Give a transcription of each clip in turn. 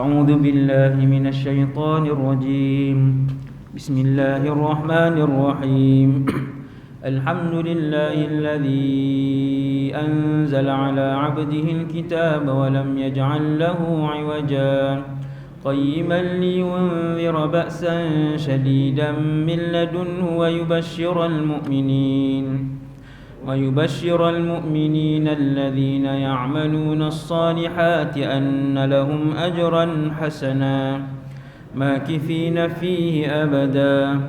أعوذ بالله من الشيطان الرجيم. بسم الله الرحمن الرحيم. الحمد لله الذي أنزل على عبده الكتاب ولم يجعل له عوجا قيما لينذر بأسا شديدا من لدنه ويبشر المؤمنين الذين يعملون الصالحات أن لهم أجرا حسنا ماكثين فيه أبدا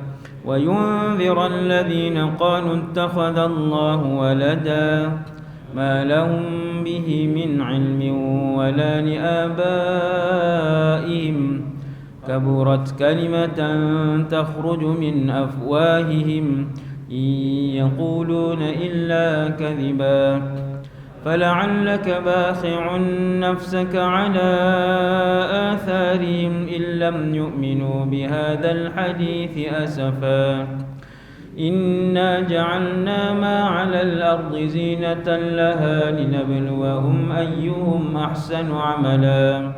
وينذر الذين قالوا اتخذ الله ولدا ما لهم به من علم ولا لآبائهم كبرت كلمة تخرج من أفواههم إن يقولون إلا كذبا فلعلك باخع نفسك على آثارهم إن لم يؤمنوا بهذا الحديث أسفا إنا جعلنا ما على الأرض زينة لها لنبلوهم أيهم أحسن عملا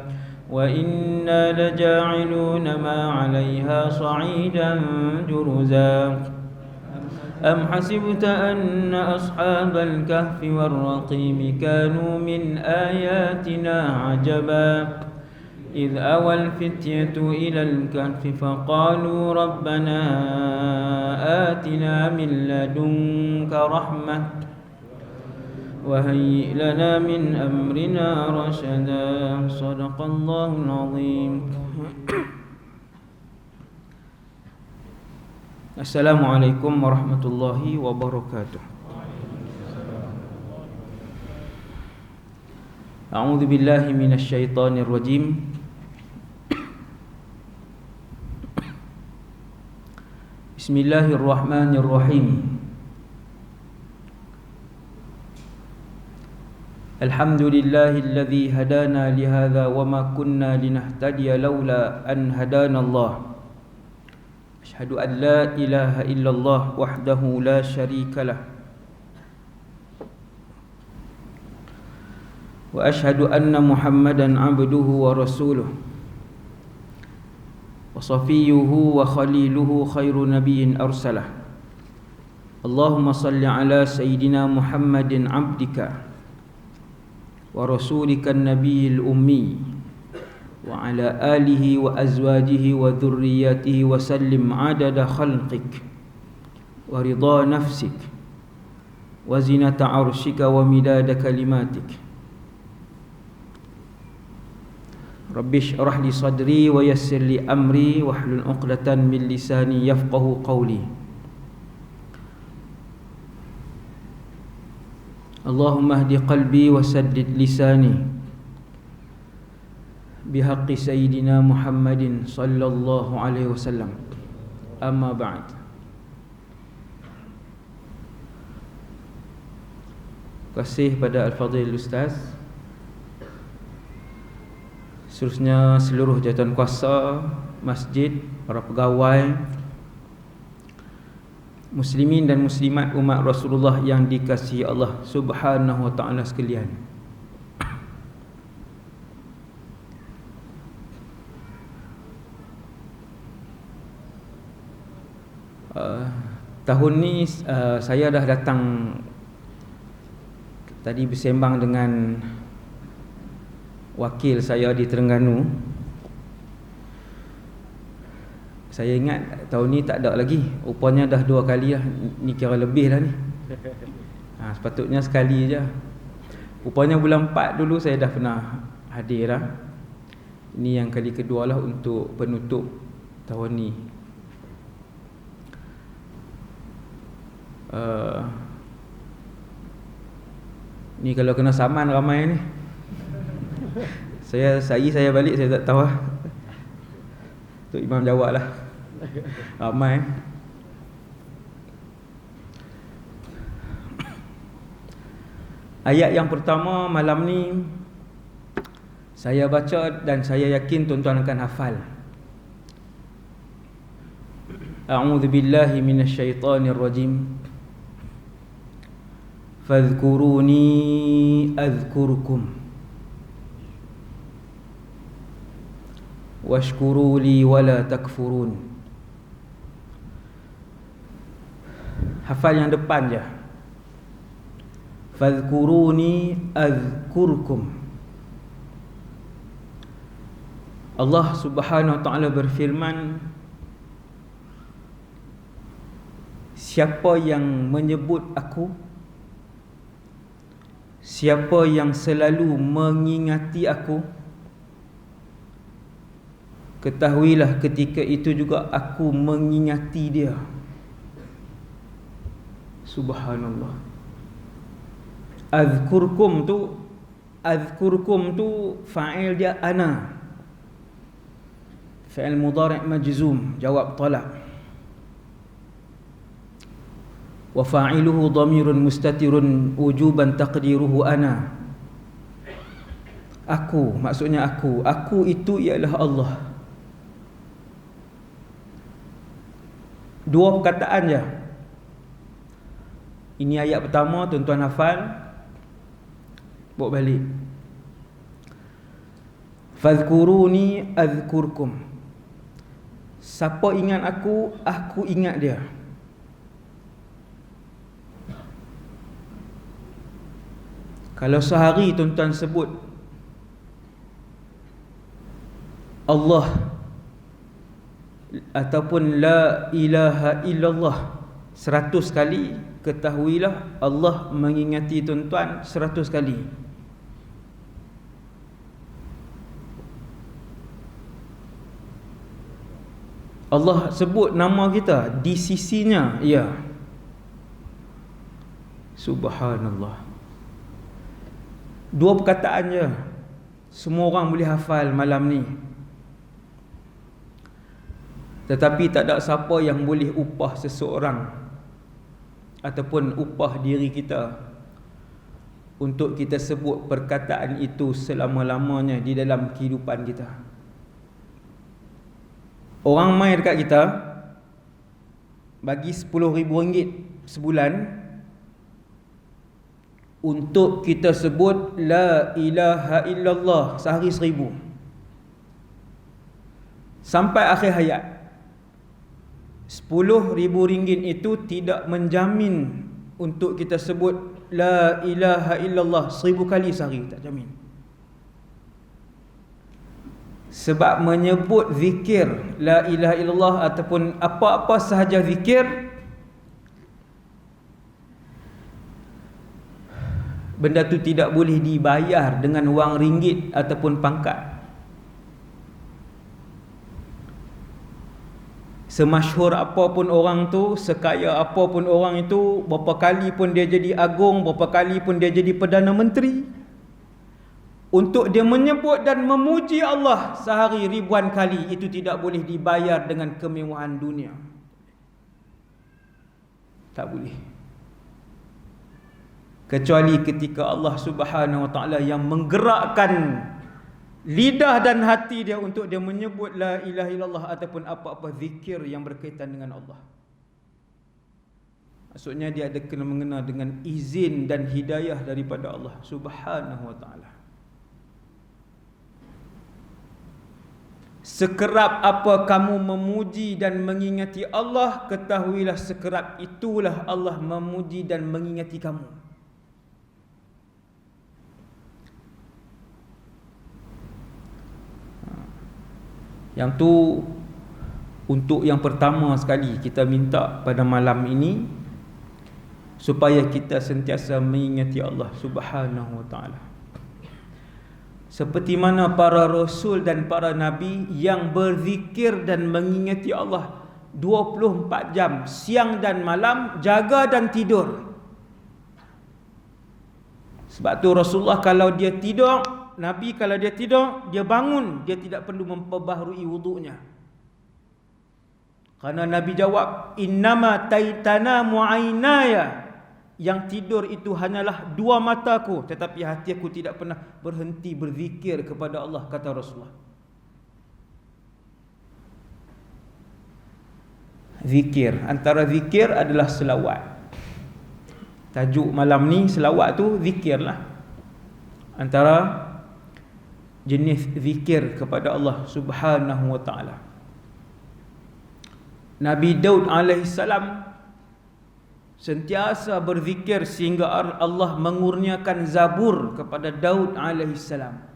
وإنا لجاعلون ما عليها صعيدا جرزا أم حسبت أن أصحاب الكهف والرقيم كانوا من آياتنا عجبا إذ أوى الفتية إلى الكهف فقالوا ربنا آتنا من لدنك رحمة وهيئ لنا من أمرنا رشدا. صدق الله العظيم. Assalamualaikum warahmatullahi wabarakatuh. A'udzu billahi minasy syaithanir rajim. Bismillahirrahmanirrahim. Alhamdulillahilladzi hadana lihadza wama kunna linahtadiya laula an hadanallah. Asyhadu an la ilaha illallah wahdahu la syarika lah wa asyhadu anna Muhammadan abduhu wa rasuluh wa safiyyuhu wa khaliluhu khairu nabiyyin arsalah. Allahumma salli ala sayyidina Muhammadin abdika wa rasulika an-nabiyil ummi wa ala alihi wa azwajihi wa dhurriyyatihi wa sallim adada khalqik wa ridha nafsik wa zinata arshika wa midada kalimatik. Rabbi shrah li sadri wa yassir li amri wahlul 'uqdatan min lisani yafqahu qawli. Allahumma hdi qalbi wa saddid lisani bihaqqi sayyidina Muhammadin sallallahu alaihi wasallam. Amma ba'd. Terima kasih pada Al-Fadhil Ustaz, seterusnya seluruh jawatan kuasa masjid, para pegawai, muslimin dan muslimat umat Rasulullah yang dikasihi Allah Subhanahu wa taala sekalian. Tahun ni saya dah datang tadi bersembang dengan wakil saya di Terengganu. Saya ingat tahun ni tak ada lagi. Rupanya dah 2 kali lah. Ni kira lebih dah ni. Sepatutnya sekali je. Rupanya bulan 4 dulu saya dah pernah hadir lah. Ini yang kali kedua lah untuk penutup tahun ni. Ni kalau kena saman ramai ni. Saya balik saya tak tahu lah. Tok Imam jawab lah. Ramai. Ayat yang pertama malam ni saya baca dan saya yakin tuan-tuan akan hafal. A'udzu billahi minasy syaithanir rajim. Fadhkuruni azkurkum. washkuru li wala takfurun. Hafal yang depan je. Fadhkuruni azkurkum. Allah Subhanahu wa taala berfirman, siapa yang menyebut aku, siapa yang selalu mengingati aku, ketahuilah ketika itu juga aku mengingati dia. Subhanallah. Azkurkum tu fa'il dia ana, fi'il mudhari' majzum, jawab talab. Wa fa'iluhu dhamirun mustatirun wujuban taqdiruhu ana. Aku, maksudnya aku. Aku itu ialah Allah. Dua perkataan je. Ini ayat pertama, tuan-tuan hafal. Bawa balik. Fadhkuruni azkurkum. Siapa ingat aku, aku ingat dia. Kalau sehari tuan-tuan sebut Allah ataupun la ilaha illallah 100 kali, ketahuilah Allah mengingati tuan-tuan 100 kali. Allah sebut nama kita di sisinya, ya. Subhanallah. Dua perkataan je, semua orang boleh hafal malam ni. Tetapi tak ada siapa yang boleh upah seseorang ataupun upah diri kita untuk kita sebut perkataan itu selama-lamanya di dalam kehidupan kita. Orang mai dekat kita bagi RM10,000 sebulan untuk kita sebut la ilaha illallah sehari 1,000 sampai akhir hayat. RM10,000 itu tidak menjamin untuk kita sebut la ilaha illallah 1,000 kali sehari, tak jamin. Sebab menyebut zikir la ilaha illallah ataupun apa-apa sahaja zikir, benda tu tidak boleh dibayar dengan wang ringgit ataupun pangkat. Semasyhur apapun orang tu, sekaya apapun orang itu, berapa kali pun dia jadi agung, berapa kali pun dia jadi Perdana Menteri, untuk dia menyebut dan memuji Allah sehari ribuan kali, itu tidak boleh dibayar dengan kemewahan dunia. Tak boleh. Kecuali ketika Allah Subhanahu wa taala yang menggerakkan lidah dan hati dia untuk dia menyebut la ilaha illallah ataupun apa-apa zikir yang berkaitan dengan Allah. Maksudnya dia ada kena mengena dengan izin dan hidayah daripada Allah Subhanahu wa taala. Sekerap apa kamu memuji dan mengingati Allah, ketahuilah sekerap itulah Allah memuji dan mengingati kamu. Yang tu untuk yang pertama sekali kita minta pada malam ini, supaya kita sentiasa mengingati Allah Subhanahu wa taala. Seperti mana para rasul dan para nabi yang berzikir dan mengingati Allah 24 jam, siang dan malam, jaga dan tidur. Sebab tu Rasulullah kalau dia tidur, Nabi kalau dia tidur, dia bangun, dia tidak perlu memperbaharui wuduknya. Karena Nabi jawab, innama taitana mu'ainaya, yang tidur itu hanyalah dua mataku, tetapi hati aku tidak pernah berhenti berzikir kepada Allah, kata Rasulullah. Zikir, antara zikir adalah selawat. Tajuk malam ni selawat tu zikirlah. Antara jenis zikir kepada Allah Subhanahu wa ta'ala. Nabi Daud alaihissalam sentiasa berzikir sehingga Allah mengurniakan Zabur kepada Daud alaihissalam.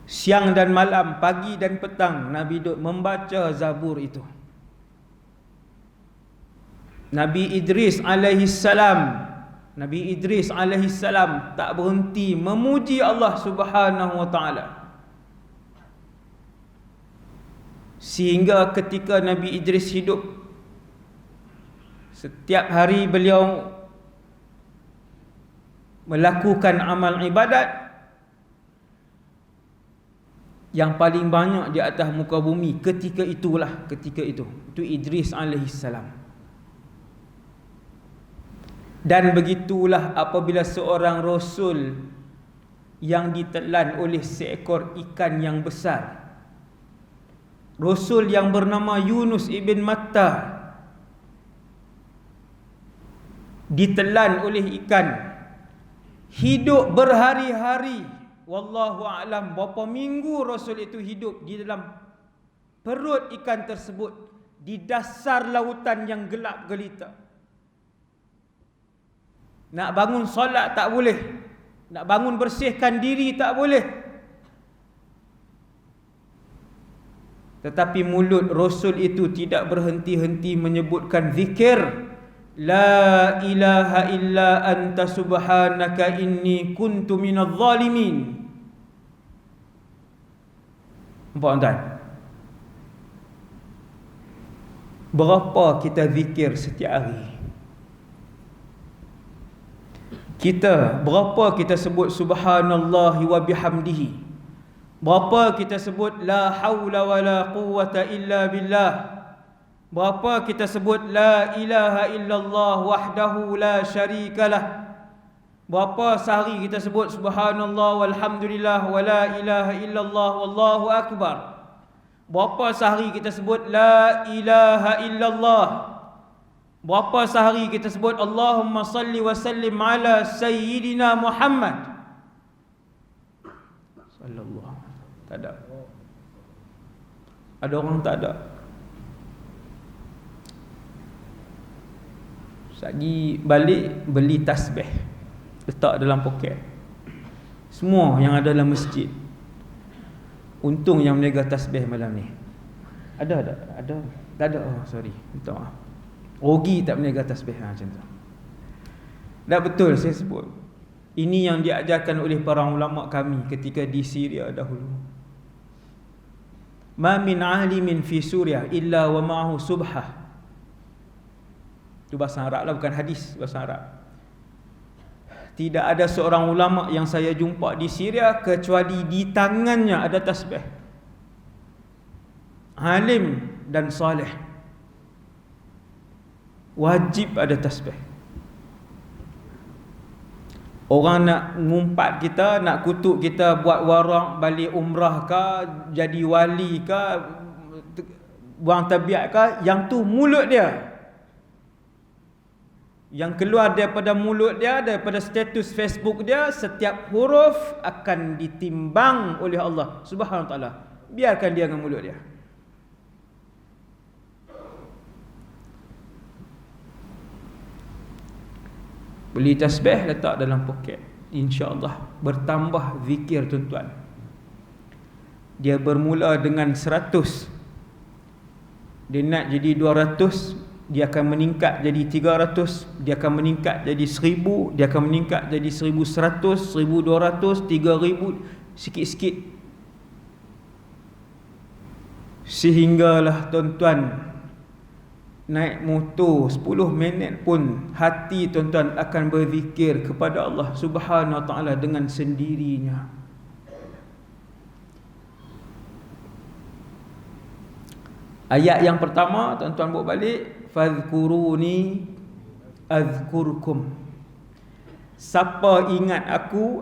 Siang dan malam, pagi dan petang, Nabi Daud membaca Zabur itu. Nabi Idris alaihissalam tak berhenti memuji Allah Subhanahu wa ta'ala, sehingga ketika Nabi Idris hidup, setiap hari beliau melakukan amal ibadat yang paling banyak di atas muka bumi ketika itu Idris alaihissalam. Dan begitulah apabila seorang rasul yang ditelan oleh seekor ikan yang besar, rasul yang bernama Yunus ibn Matta, ditelan oleh ikan, hidup berhari-hari, wallahu a'lam berapa minggu rasul itu hidup di dalam perut ikan tersebut, di dasar lautan yang gelap gelita. Nak bangun solat tak boleh, nak bangun bersihkan diri tak boleh. Tetapi mulut rasul itu tidak berhenti-henti menyebutkan zikir, la ilaha illa anta subhanaka inni kuntu minadh zalimin. Nampak tuan? Berapa kita zikir setiap hari? Berapa kita sebut subhanallahi wa bihamdihi? Berapa kita sebut la haula wa la quwwata illa billah? Berapa kita sebut la ilaha illallah wahdahu la syarikalah? Berapa sehari kita sebut subhanallah walhamdulillah wa la ilaha illallah wallahu akbar? Berapa sehari kita sebut la ilaha illallah? Berapa sehari kita sebut Allahumma salli wa sallim ala Sayyidina Muhammad sallallahu. Tak ada. Ada orang tak ada. Sagi balik beli tasbih, letak dalam poket. Semua yang ada dalam masjid. Untung yang meniaga tasbih malam ni. Ada. Tak ada. Oh, sorry. Minta maaf. Rugi tak meniaga tasbih macam tu. Tak betul saya sebut. Ini yang diajarkan oleh para ulama kami ketika di Syria dahulu. Ma min alimin fi Suriah illa wa ma'ahu subhah. Itu bahasa Arab lah, bukan hadis, bahasa Arab. Tidak ada seorang ulama yang saya jumpa di Syria kecuali di tangannya ada tasbih. Alim dan soleh, wajib ada tasbih. Orang nak ngumpat kita, nak kutuk kita buat warak, balik umrah ke, jadi wali ke, buang tabiat ke, yang tu mulut dia. Yang keluar daripada mulut dia, daripada status Facebook dia, setiap huruf akan ditimbang oleh Allah Subhanahu wa ta'ala. Biarkan dia dengan mulut dia. Beli tasbih, letak dalam poket. InsyaAllah bertambah zikir tuan-tuan. Dia bermula dengan 100. Dia nak jadi 200, dia akan meningkat jadi 300, dia akan meningkat jadi 1000, dia akan meningkat jadi 1100, 1200, 3000, sikit-sikit. Sehinggalah tuan-tuan naik motor 10 minit pun hati tuan-tuan akan berzikir kepada Allah Subhanahu wa ta'ala dengan sendirinya. Ayat yang pertama tuan-tuan bawa balik, fadhkuruni azkurkum. Siapa ingat aku,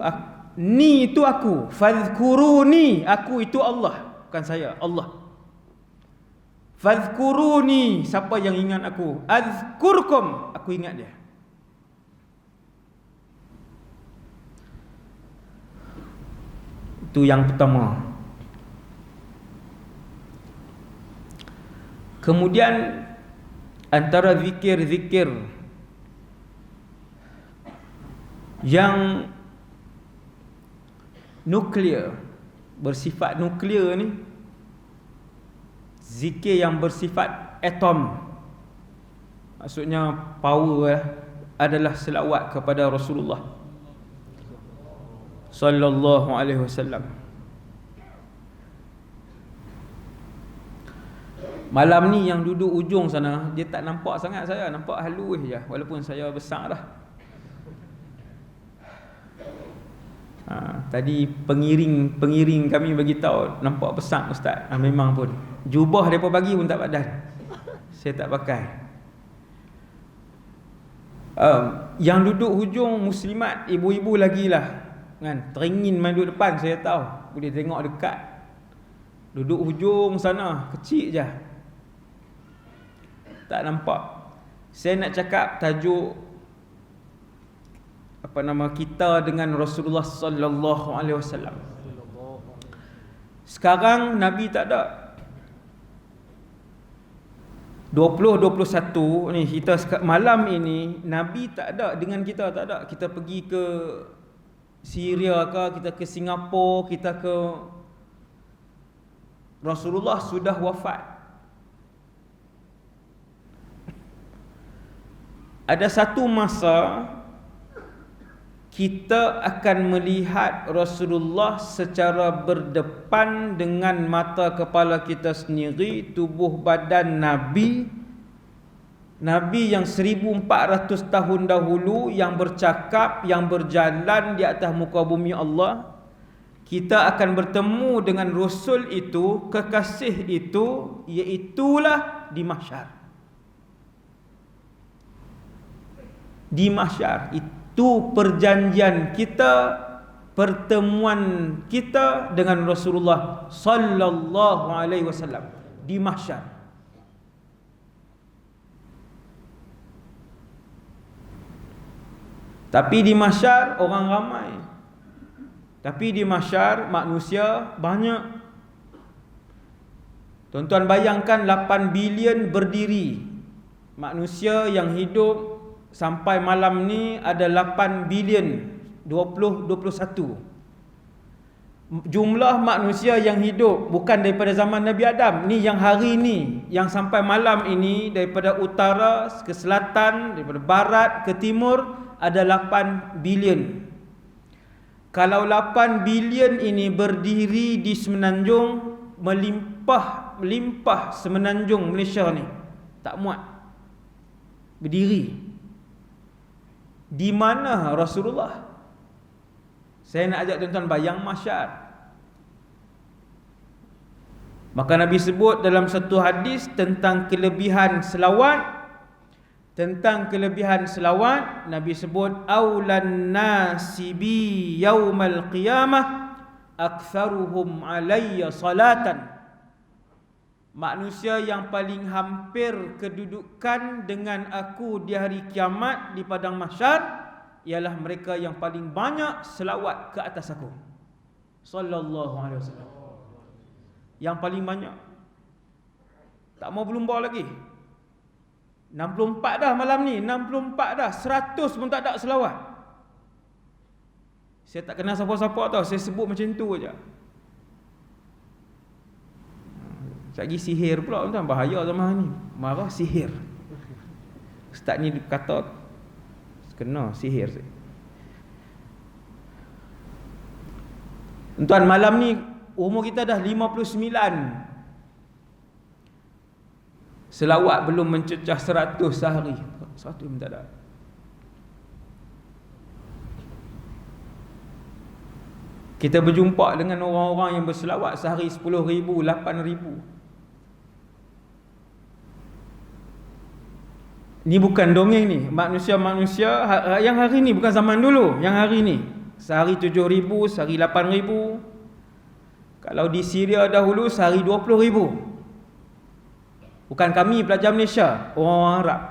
ni itu aku. Fadhkuruni, aku itu Allah, bukan saya, Allah. Fadhkuruni, siapa yang ingat aku, azkurkum, aku ingat dia. Itu yang pertama. Kemudian antara zikir-zikir yang nuklear, bersifat nuklear ni, zikir yang bersifat atom, maksudnya power adalah selawat kepada Rasulullah sallallahu alaihi wasallam. Malam ni yang duduk ujung sana, dia tak nampak sangat saya, nampak halus je, walaupun saya besar dah. Tadi pengiring kami bagi tahu nampak besar ustaz. Memang pun jubah depa bagi pun tak padan. Saya tak pakai. Yang duduk hujung muslimat, ibu-ibu lagilah kan, teringin main duduk depan, saya tahu. Boleh tengok dekat. Duduk hujung sana, kecil je. Tak nampak. Saya nak cakap tajuk apa nama kita dengan Rasulullah sallallahu alaihi wasallam. Sekarang Nabi tak ada. 2021 ni kita malam ini Nabi tak ada dengan kita, tak ada. Kita pergi ke Syria ke, kita ke Singapura, kita ke, Rasulullah sudah wafat. Ada satu masa kita akan melihat Rasulullah secara berdepan dengan mata kepala kita sendiri, tubuh badan Nabi yang 1400 tahun dahulu, yang bercakap, yang berjalan di atas muka bumi Allah. Kita akan bertemu dengan Rasul itu, kekasih itu, iaitulah di mahsyar. Di mahsyar itu perjanjian kita, pertemuan kita dengan Rasulullah sallallahu alaihi wasallam di mahsyar. Tapi di mahsyar orang ramai. Tapi di mahsyar manusia banyak. Tuan-tuan bayangkan 8 bilion berdiri. Manusia yang hidup sampai malam ni ada 8 bilion 2021. Jumlah manusia yang hidup bukan daripada zaman Nabi Adam, ni yang hari ni, yang sampai malam ini, daripada utara ke selatan, daripada barat ke timur, ada 8 bilion. Kalau 8 bilion ini berdiri di semenanjung, melimpah semenanjung Malaysia ni, tak muat berdiri. Di mana Rasulullah? Saya nak ajak tuan-tuan bayang mahsyar. Maka Nabi sebut dalam satu hadis tentang kelebihan selawat. Tentang kelebihan selawat, Nabi sebut aulan nasi bi yaumal qiyamah aktsaruhum alayya salatan. Manusia yang paling hampir kedudukan dengan aku di hari kiamat di padang mahsyar ialah mereka yang paling banyak selawat ke atas aku sallallahu alaihi wasallam. Yang paling banyak. Tak mau berlumba lagi. 64 dah malam ni, 64 dah, 100 pun tak ada selawat. Saya tak kenal siapa-siapa tau, saya sebut macam tu aja. Lagi sihir pula tuan, bahaya zaman ni. Marah sihir. Ustaz ni kata kena sihir. Tuan, malam ni umur kita dah 59. Selawat belum mencecah 100 sehari. 100 pun tak ada. Kita berjumpa dengan orang-orang yang berselawat sehari 10,000, 8,000. Ni bukan dongeng ni. Manusia-manusia yang hari ni, bukan zaman dulu. Yang hari ni sehari 7,000, sehari 8,000. Kalau di Syria dahulu sehari 20,000. Bukan kami pelajar Malaysia, orang Arab.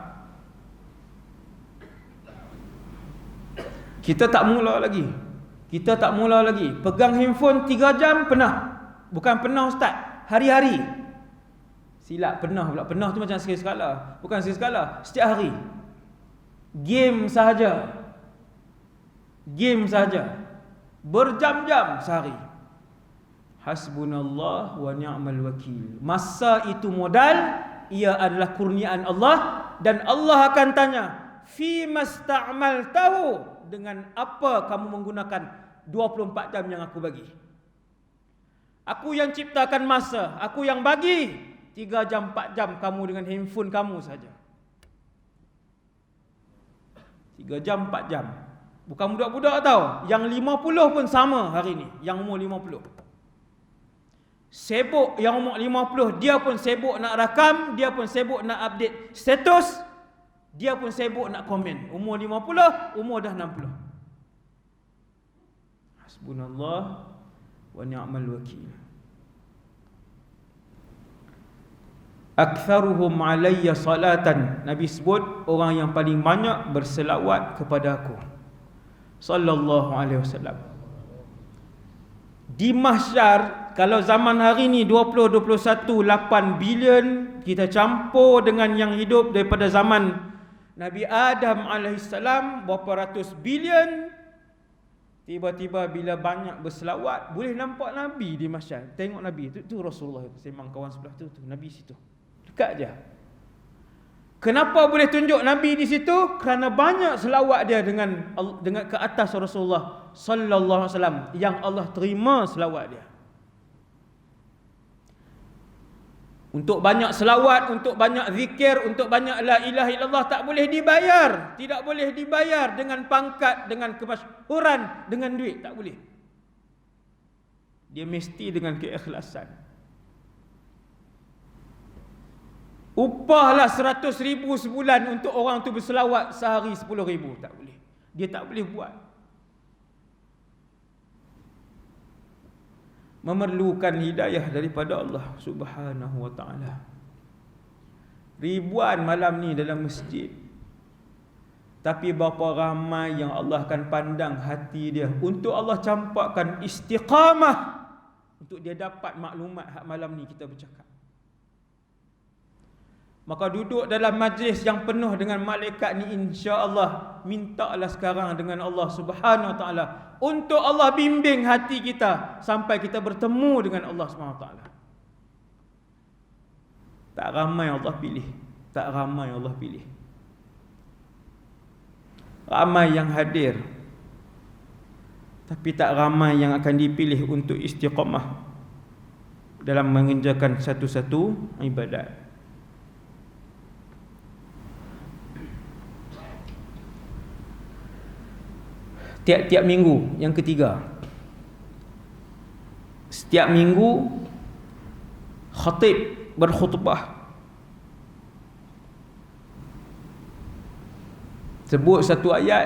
Kita tak mula lagi. Kita tak mula lagi. Pegang handphone 3 jam pernah. Bukan pernah ustaz, hari-hari. Silap, pernah pula. Pernah tu macam sekali-sekala. Bukan sekali-sekala, setiap hari. Game sahaja. Game sahaja. Berjam-jam sehari. Hasbunallah wa ni'mal wakil. Masa itu modal, ia adalah kurniaan Allah, dan Allah akan tanya, fi masta'maltahu, dengan apa kamu menggunakan 24 jam yang aku bagi. Aku yang ciptakan masa, aku yang bagi 3 jam 4 jam kamu dengan handphone kamu saja. 3 jam 4 jam. Bukan budak-budak tau, yang 50 pun sama hari ni, yang umur 50. Sibuk yang umur 50, dia pun sibuk nak rakam, dia pun sibuk nak update status, dia pun sibuk nak komen. Umur 50, umur dah 60. Hasbunallah wa ni'mal wakil. Aktsaruhum alayya salatan. Nabi sebut orang yang paling banyak berselawat kepada aku, sallallahu alaihi wasallam. Di mahsyar, kalau zaman hari ni 2021 8 bilion, kita campur dengan yang hidup daripada zaman Nabi Adam alaihissalam berapa ratus bilion. Tiba-tiba bila banyak berselawat, boleh nampak Nabi di mahsyar. Tengok Nabi tu Rasulullah, sembang kawan sebelah tu Nabi situ. Dekat je. Kenapa boleh tunjuk Nabi di situ? Kerana banyak selawat dia dengan ke atas Rasulullah sallallahu alaihi wasallam, yang Allah terima selawat dia. Untuk banyak selawat, untuk banyak zikir, untuk banyak la ilaha illallah tak boleh dibayar. Tidak boleh dibayar dengan pangkat, dengan kemasyhuran, dengan duit, tak boleh. Dia mesti dengan keikhlasan. Upahlah 100,000 sebulan untuk orang tu berselawat sehari 10,000, tak boleh. Dia tak boleh buat. Memerlukan hidayah daripada Allah Subhanahu wa ta'ala. Ribuan malam ni dalam masjid, tapi berapa ramai yang Allah akan pandang hati dia untuk Allah campakkan istiqamah, untuk dia dapat maklumat hak malam ni kita bercakap. Maka duduk dalam majlis yang penuh dengan malaikat ni, insya-Allah mintalah sekarang dengan Allah Subhanahu wa taala untuk Allah bimbing hati kita sampai kita bertemu dengan Allah Subhanahu wa taala. Tak ramai Allah pilih, tak ramai Allah pilih. Ramai yang hadir, tapi tak ramai yang akan dipilih untuk istiqamah dalam mengerjakan satu-satu ibadat. Tiap-tiap minggu, yang ketiga, setiap minggu khatib berkhutbah, sebut satu ayat,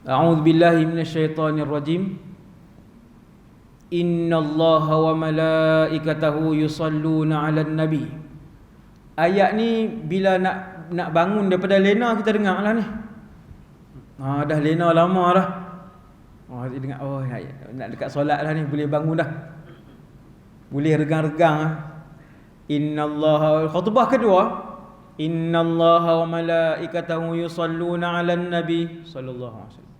a'udzubillahi minasyaitonirrajim, innallaha wa malaikatahu yusalluna 'alan nabi. Ayat ni bila nak bangun daripada lena kita dengar lah ni. Dah lena lama dah. Dengar, nak dekat solat lah ni, boleh bangun dah. Boleh regang-regang lah. Innallaha, khutbah kedua, innallaha wa malaikatahu yusalluna 'alan nabi sallallahu alaihi wasallam.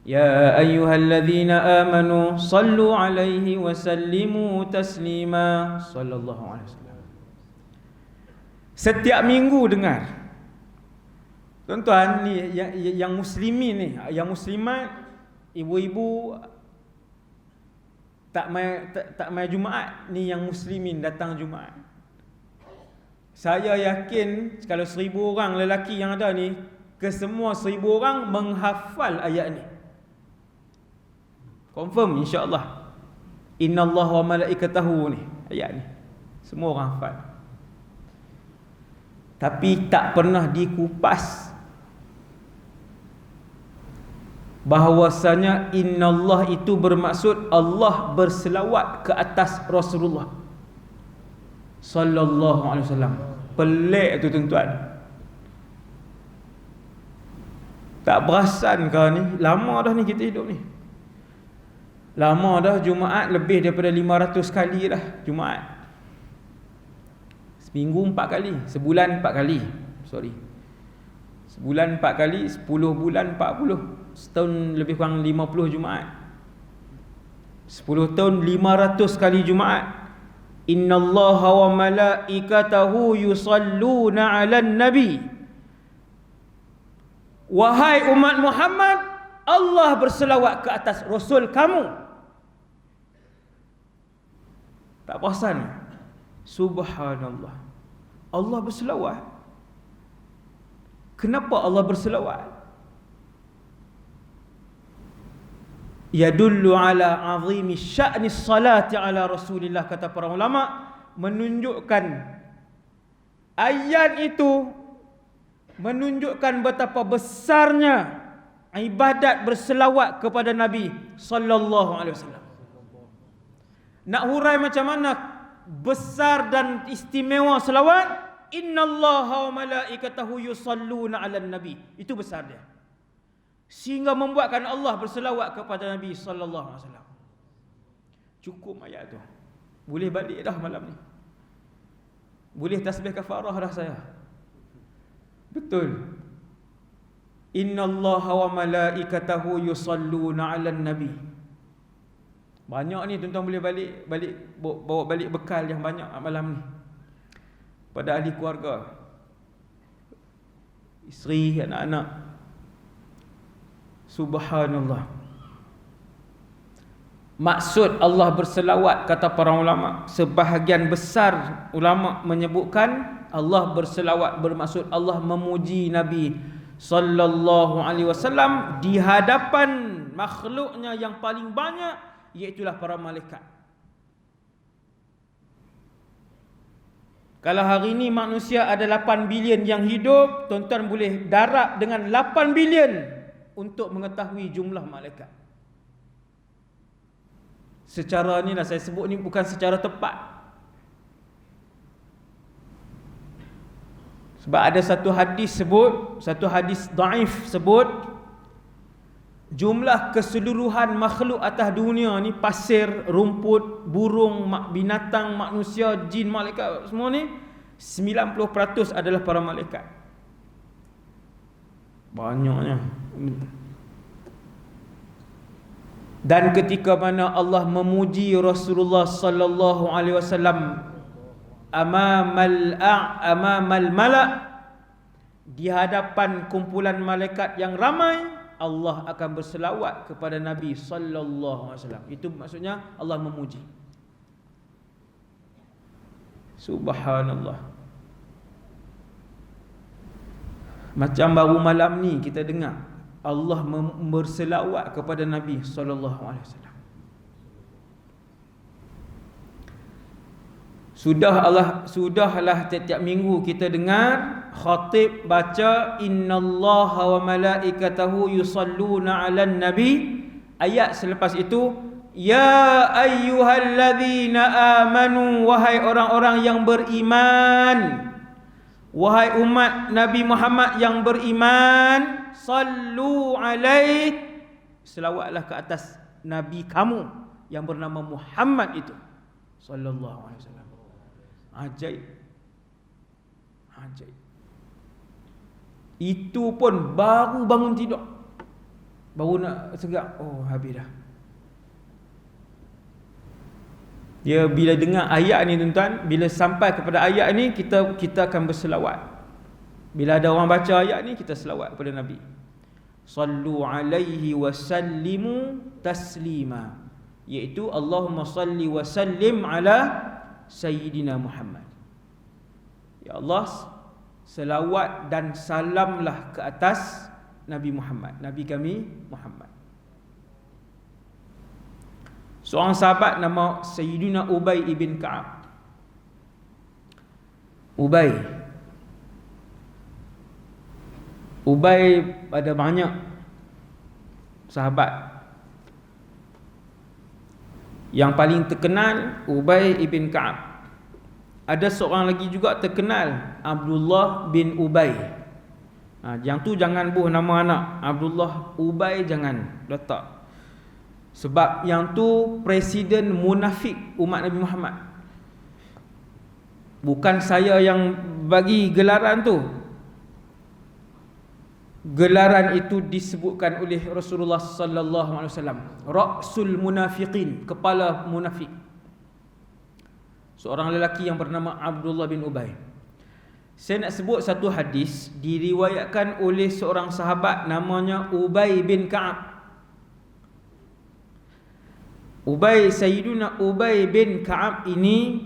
Ya ayyuhalladzina amanu sallu 'alaihi wa sallimu taslima sallallahu alaihi wasallam. Setiap minggu dengar. Tuan-tuan ni yang muslimin ni, yang muslimat, ibu-ibu tak mai Jumaat ni, yang muslimin datang Jumaat. Saya yakin kalau 1,000 orang lelaki yang ada ni, kesemua 1,000 orang menghafal ayat ni. Confirm insya-Allah. Innallaha wa malaikatahu ni, ayat ni semua orang hafal. Tapi tak pernah dikupas bahawasanya innallah itu bermaksud Allah berselawat ke atas Rasulullah sallallahu alaihi wasallam. Pelik tu tuan-tuan. Tak perasan kau ni, lama dah ni kita hidup ni. Lama dah Jumaat lebih daripada 500 kali dah Jumaat. Seminggu 4 kali, sebulan 4 kali. Sebulan 4 kali, 10 bulan 40. Setahun lebih kurang 50 Jumaat. 10 tahun 500 kali Jumaat. Innallaha wa malaikatahu yusalluna 'alan nabi. Wahai umat Muhammad, Allah berselawat ke atas Rasul kamu. Tak perasan? Subhanallah. Allah berselawat. Kenapa Allah berselawat? Yadullu ala azimi sya'ni salati ala Rasulillah, kata para ulama, menunjukkan ayat itu menunjukkan betapa besarnya ibadat berselawat kepada Nabi sallallahu alaihi wasallam. Nak hurai macam mana besar dan istimewa selawat? Innallaha wa malaikatahu yusalluna 'alan nabi. Itu besar dia. Sehingga membuatkan Allah berselawat kepada Nabi sallallahu alaihi wasallam. Cukup ayat tu. Boleh balik dah malam ni. Boleh tasbih kafarah dah saya. Betul. Innallaha wa malaikatahu yusalluna 'alan nabi. Banyak ni tuan-tuan boleh bawa balik bekal yang banyak malam ni pada ahli keluarga, isteri, anak-anak. Subhanallah. Maksud Allah berselawat, kata para ulama, sebahagian besar ulama menyebutkan Allah berselawat bermaksud Allah memuji Nabi sallallahu alaihi wasallam di hadapan makhluknya yang paling banyak, iaitulah para malaikat. Kalau hari ini manusia ada 8 bilion yang hidup, tuan-tuan boleh darab dengan 8 bilion untuk mengetahui jumlah malaikat. Secara ni lah saya sebut ni bukan secara tepat. Sebab ada satu hadis dhaif sebut jumlah keseluruhan makhluk atas dunia ni, pasir, rumput, burung, binatang, manusia, jin, malaikat, semua ni 90% adalah para malaikat. Banyaknya. Dan ketika mana Allah memuji Rasulullah sallallahu alaihi wasallam amamal malak, di hadapan kumpulan malaikat yang ramai, Allah akan berselawat kepada Nabi sallallahu alaihi wasallam. Itu maksudnya Allah memuji. Subhanallah. Macam baru malam ni kita dengar Allah berselawat kepada Nabi sallallahu alaihi wasallam. Sudahlah tiap-tiap minggu kita dengar khatib baca innallaha wa malaikatahu yusalluna 'alan nabi. Ayat selepas itu, ya ayyuhalladzina amanu, wahai orang-orang yang beriman, wahai umat Nabi Muhammad yang beriman, sallu alaihi, selawatlah ke atas nabi kamu yang bernama Muhammad itu sallallahu alaihi wasallam. Ajaib. Itu pun baru bangun tidur, baru nak segak, oh habis dah. Dia bila dengar ayat ni tuan-tuan, bila sampai kepada ayat ni, kita akan berselawat. Bila ada orang baca ayat ni, kita selawat kepada Nabi. Sallu alaihi wa sallimu taslima, iaitu Allahumma salli wa sallim ala Sayyidina Muhammad. Ya Allah, selawat dan salamlah ke atas Nabi Muhammad, Nabi kami Muhammad. Seorang sahabat nama Sayyidina Ubay ibn Ka'ab. Ubay ada banyak sahabat. Yang paling terkenal Ubay ibn Ka'ab. Ada seorang lagi juga terkenal, Abdullah bin Ubay. Yang tu jangan buh nama anak Abdullah, Ubay jangan letak. Sebab yang tu presiden munafik umat Nabi Muhammad. Bukan saya yang bagi gelaran tu. Gelaran itu disebutkan oleh Rasulullah sallallahu alaihi wasallam, Ra'sul munafiqin, kepala munafik. Seorang lelaki yang bernama Abdullah bin Ubay. Saya nak sebut satu hadis diriwayatkan oleh seorang sahabat namanya Ubay bin Ka'ab. Sayyiduna Ubay bin Ka'ab ini,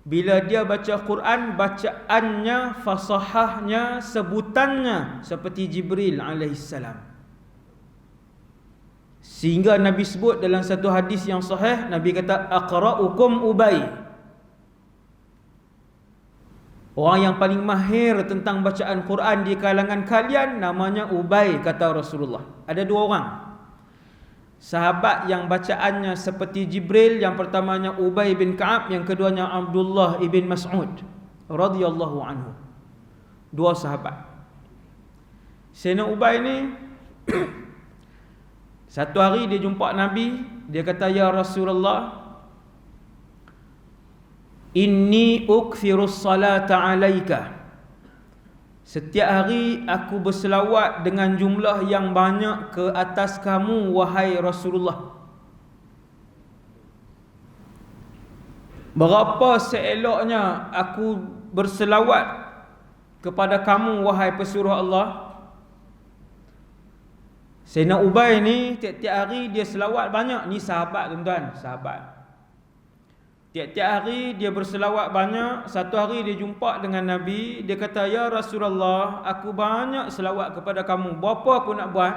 bila dia baca Quran, bacaannya, fasahahnya, sebutannya seperti Jibril alaihissalam. Sehingga Nabi sebut dalam satu hadis yang sahih, Nabi kata, aqra'ukum Ubay. Orang yang paling mahir tentang bacaan Quran di kalangan kalian namanya Ubay, kata Rasulullah. Ada dua orang sahabat yang bacaannya seperti Jibril. Yang pertamanya Ubay bin Ka'ab, yang keduanya Abdullah ibn Mas'ud radhiyallahu anhu. Dua sahabat. Sayyidina Ubay ni satu hari dia jumpa Nabi, dia kata, ya Rasulullah, inni ukthirus salata alaika. Setiap hari aku berselawat dengan jumlah yang banyak ke atas kamu, wahai Rasulullah. Berapa seeloknya aku berselawat kepada kamu, wahai pesuruh Allah? Sayyidina Ubay ni tiap-tiap hari dia selawat banyak. Ni sahabat tuan-tuan, sahabat. Tiap-tiap hari dia berselawat banyak. Satu hari dia jumpa dengan Nabi, dia kata, ya Rasulullah, aku banyak selawat kepada kamu, berapa aku nak buat?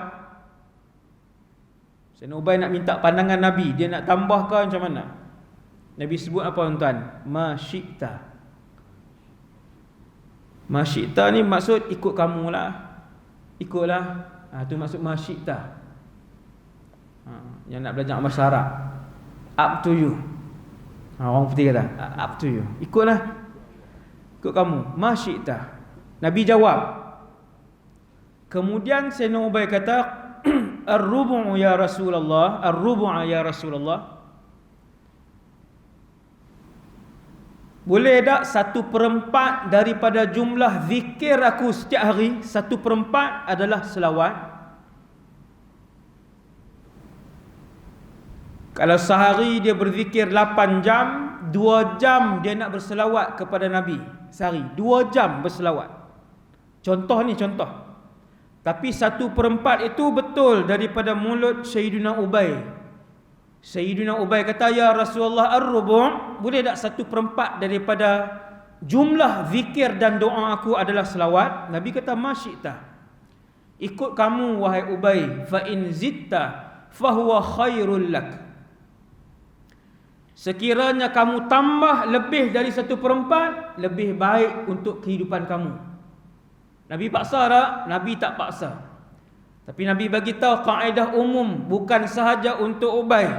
Sayyidina Ubay nak minta pandangan Nabi, dia nak tambahkan macam mana? Nabi sebut apa tuan-tuan? Ma syi'ta. Ma syi'ta ni maksud ikut kamu lah, ikutlah. Tu maksud ma syi'ta. Yang nak belajar bahasa Arab, up to you. Orang putih kata, up to you, ikutlah, ikut kamu, ma syi'ta. Nabi jawab. Kemudian Sayyidina Ubay kata, ar-rubu' ya Rasulullah, ar-rubu' ya Rasulullah. Boleh tak 1/4 daripada jumlah zikir aku setiap hari, 1/4 adalah selawat? Kalau sehari dia berzikir 8 jam, 2 jam dia nak berselawat kepada Nabi. Sehari 2 jam berselawat. Contoh ni, contoh. Tapi 1/4 itu betul daripada mulut Sayyidina Ubay. Sayyidina Ubay kata, ya Rasulullah, ar-rubu', boleh tak 1/4 daripada jumlah zikir dan doa aku adalah selawat? Nabi kata, ma syi'ta, ikut kamu wahai Ubay, fa in zitta fahuwa khairul lak. Sekiranya kamu tambah lebih dari 1/4, lebih baik untuk kehidupan kamu. Nabi paksa tak? Nabi tak paksa. Tapi Nabi bagi tahu kaedah umum, bukan sahaja untuk Ubay.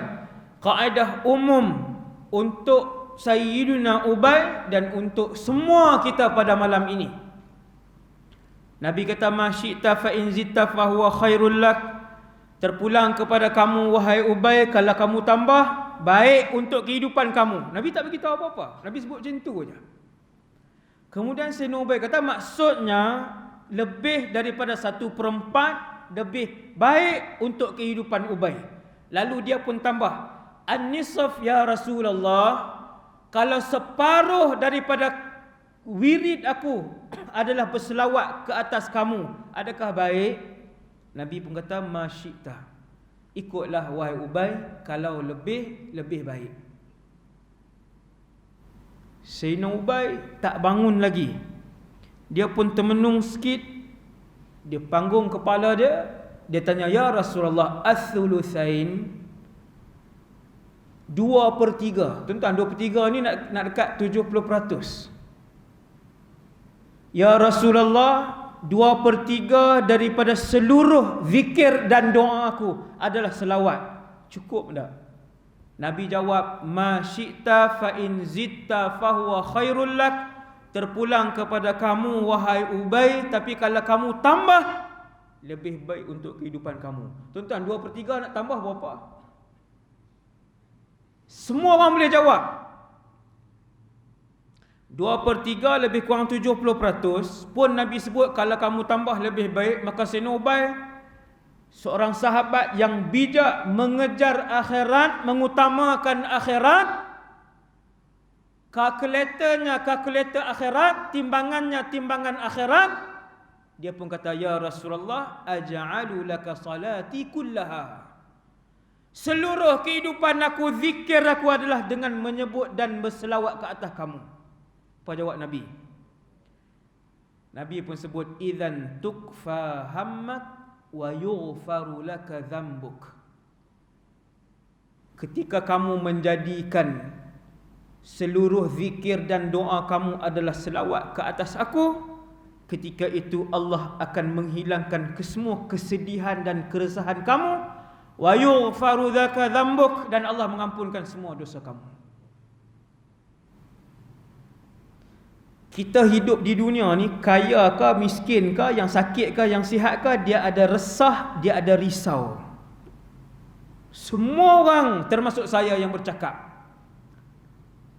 Kaedah umum untuk Sayyidina Ubay dan untuk semua kita pada malam ini. Nabi kata, ma syi'ta fa in zitta fa huwa khairul lak. Terpulang kepada kamu wahai Ubay, kalau kamu tambah, baik untuk kehidupan kamu. Nabi tak bagi tahu apa-apa. Nabi sebut macam tu saja. Kemudian Sayyidina Ubay kata, maksudnya lebih daripada 1/4 lebih baik untuk kehidupan Ubay. Lalu dia pun tambah, an-nisf ya Rasulullah, kalau separuh daripada wirid aku adalah berselawat ke atas kamu, adakah baik? Nabi pun kata, ma syi'ta, ikutlah wahai Ubay, kalau lebih, lebih baik. Sayyidina Ubay tak bangun lagi. Dia pun termenung sikit. Dia panggung kepala dia. Dia tanya, ya Rasulullah, ath-thuluthain, 2/3. Tuan-tuan, 2/3 ni nak dekat 70%. Ya Rasulullah, 2/3 daripada seluruh zikir dan doa aku adalah selawat. Cukup tak? Nabi jawab, ma syi'ta fa in zitta fahuwa khairul lak. terpulang kepada kamu wahai Ubay, tapi kalau kamu tambah, lebih baik untuk kehidupan kamu. Tuan-tuan, 2/3 nak tambah berapa? Semua orang boleh jawab. 2/3 lebih kurang 70% pun Nabi sebut kalau kamu tambah lebih baik. Maka Sayyidina Ubay, seorang sahabat yang bijak, mengejar akhirat, mengutamakan akhirat, kalkulatornya kalkulator akhirat, timbangannya timbangan akhirat, dia pun kata, ya Rasulullah, aja'alu laka salati kullaha, seluruh kehidupan aku, zikir aku adalah dengan menyebut dan berselawat ke atas kamu. Apa jawab Nabi? Nabi pun sebut, idzan tukfa hammak wa yughfaru laka dzambuk. Ketika kamu menjadikan seluruh zikir dan doa kamu adalah selawat ke atas aku, ketika itu Allah akan menghilangkan kesemua kesedihan dan keresahan kamu, wa yughfaru laka dzambuk, dan Allah mengampunkan semua dosa kamu. Kita hidup di dunia ni, kaya ke, miskin ke, yang sakit ke, yang sihat ke, dia ada resah, dia ada risau. Semua orang, termasuk saya yang bercakap,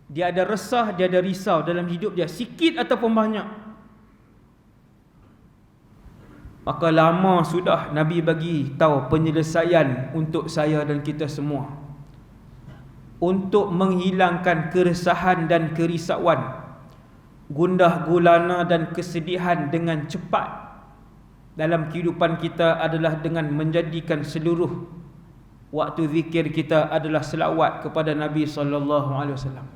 dia ada resah, dia ada risau dalam hidup dia, sikit ataupun banyak. Maka lama sudah Nabi bagi tahu penyelesaian untuk saya dan kita semua, untuk menghilangkan keresahan dan kerisauan, gundah gulana dan kesedihan dengan cepat dalam kehidupan kita adalah dengan menjadikan seluruh waktu zikir kita adalah selawat kepada Nabi sallallahu alaihi wasallam.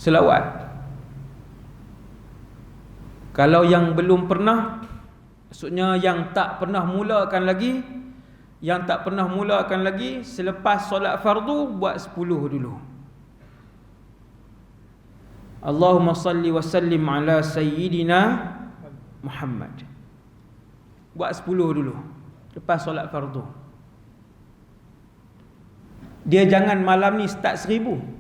Selawat. Kalau yang belum pernah, maksudnya yang tak pernah mulakan lagi, selepas solat fardu buat 10 dulu. Allahumma salli wa sallim ala sayyidina Muhammad. Buat 10 dulu lepas solat fardu. Dia jangan malam ni start 1000.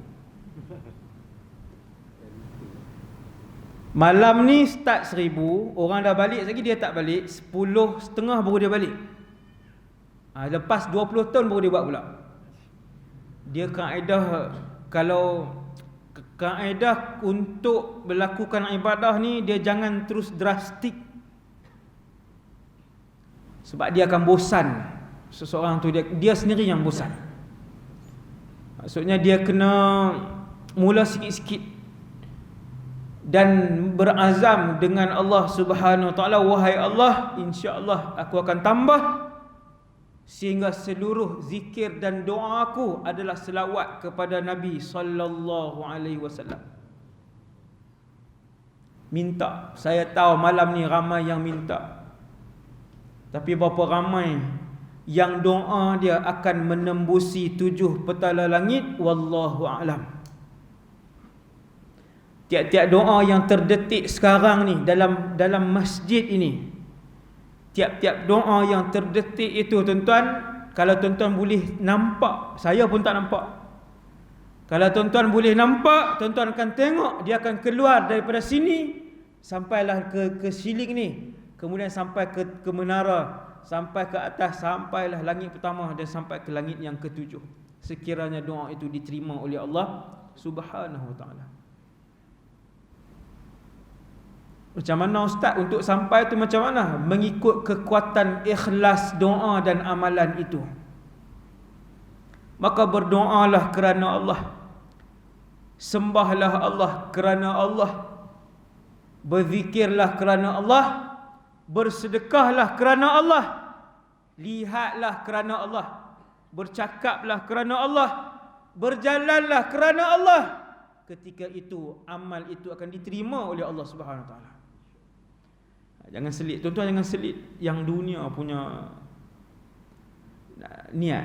Malam ni start 1000, orang dah balik lagi dia tak balik, 10:30 baru dia balik. Lepas 20 tahun baru dia buat pula. Dia kaedah, kalau kaedah untuk melakukan ibadah ni, dia jangan terus drastik, sebab dia akan bosan. Seseorang tu dia sendiri yang bosan. Maksudnya dia kena mula sikit-sikit dan berazam dengan Allah Subhanahu Wa Taala, wahai Allah, insya-Allah aku akan tambah, sehingga seluruh zikir dan doa aku adalah selawat kepada Nabi sallallahu alaihi wasallam. Minta, saya tahu malam ni ramai yang minta, tapi berapa ramai yang doa dia akan menembusi 7 petala langit, wallahu a'lam. Tiap-tiap doa yang terdetik sekarang ni dalam masjid ini, tiap-tiap doa yang terdetik itu, tuan-tuan, kalau tuan-tuan boleh nampak, saya pun tak nampak. Kalau tuan-tuan boleh nampak, tuan-tuan akan tengok dia akan keluar daripada sini sampailah ke siling ni, kemudian sampai ke menara, sampai ke atas, sampailah langit pertama dan sampai ke langit yang ke-7. Sekiranya doa itu diterima oleh Allah Subhanahu Wa Taala. Macam mana ustaz untuk sampai tu macam mana? Mengikut kekuatan ikhlas doa dan amalan itu. Maka berdoalah kerana Allah, sembahlah Allah kerana Allah, berzikirlah kerana Allah, bersedekahlah kerana Allah, lihatlah kerana Allah, bercakaplah kerana Allah, berjalanlah kerana Allah. Ketika itu amal itu akan diterima oleh Allah Subhanahu Wa Taala. Jangan selit, tuan-tuan, jangan selit yang dunia punya niat.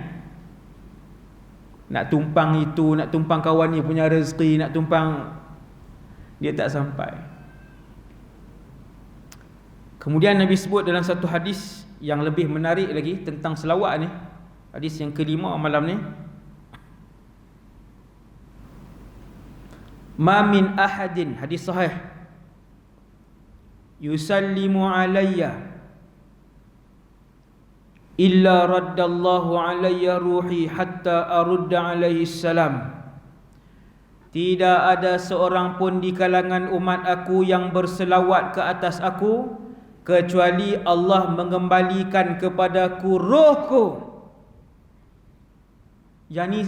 Nak tumpang itu, nak tumpang kawan ni punya rezeki, nak tumpang, dia tak sampai. Kemudian Nabi sebut dalam satu hadis yang lebih menarik lagi tentang selawat ni, hadis yang kelima malam ni. Ma min ahadin, hadis sahih, yusallimu alayya illa raddallahu alayya ruhi hatta arudda alaihi salam. Tidak ada seorang pun di kalangan umat aku yang berselawat ke atas aku kecuali Allah mengembalikan kepadaku rohku. Yang ni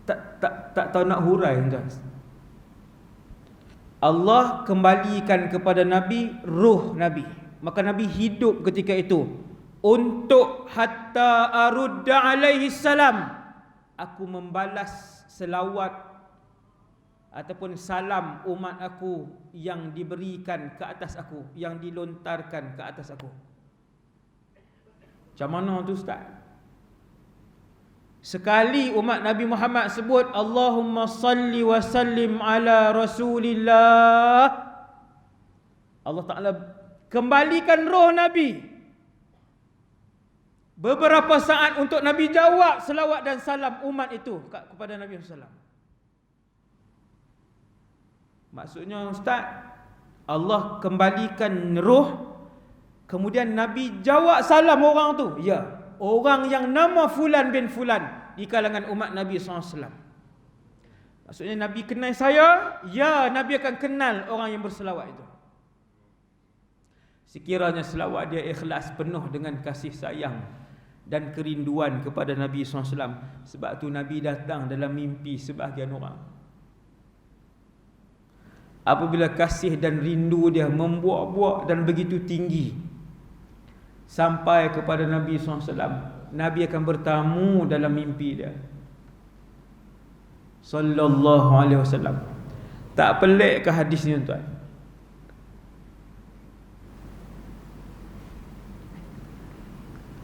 tak tahu nak hurai tuan. Allah kembalikan kepada Nabi roh Nabi, maka Nabi hidup ketika itu untuk hatta arudda alaihi salam, aku membalas selawat ataupun salam umat aku yang diberikan ke atas aku, yang dilontarkan ke atas aku. Macam mana tu ustaz? Sekali umat Nabi Muhammad sebut Allahumma salli wa sallim ala Rasulillah, Allah Ta'ala kembalikan roh Nabi. Beberapa saat untuk Nabi jawab selawat dan salam umat itu kepada Nabi SAW. Maksudnya ustaz, Allah kembalikan roh, kemudian Nabi jawab salam orang tu. Ya, orang yang nama Fulan bin Fulan di kalangan umat Nabi SAW. Maksudnya Nabi kenal saya, ya, Nabi akan kenal orang yang berselawat itu. Sekiranya selawat dia ikhlas, penuh dengan kasih sayang dan kerinduan kepada Nabi SAW. Sebab tu Nabi datang dalam mimpi sebahagian orang. Apabila kasih dan rindu dia membuak-buak dan begitu tinggi sampai kepada Nabi SAW, Nabi akan bertamu dalam mimpi dia sallallahu alaihi wasallam. Tak pelik ke hadis ni tuan?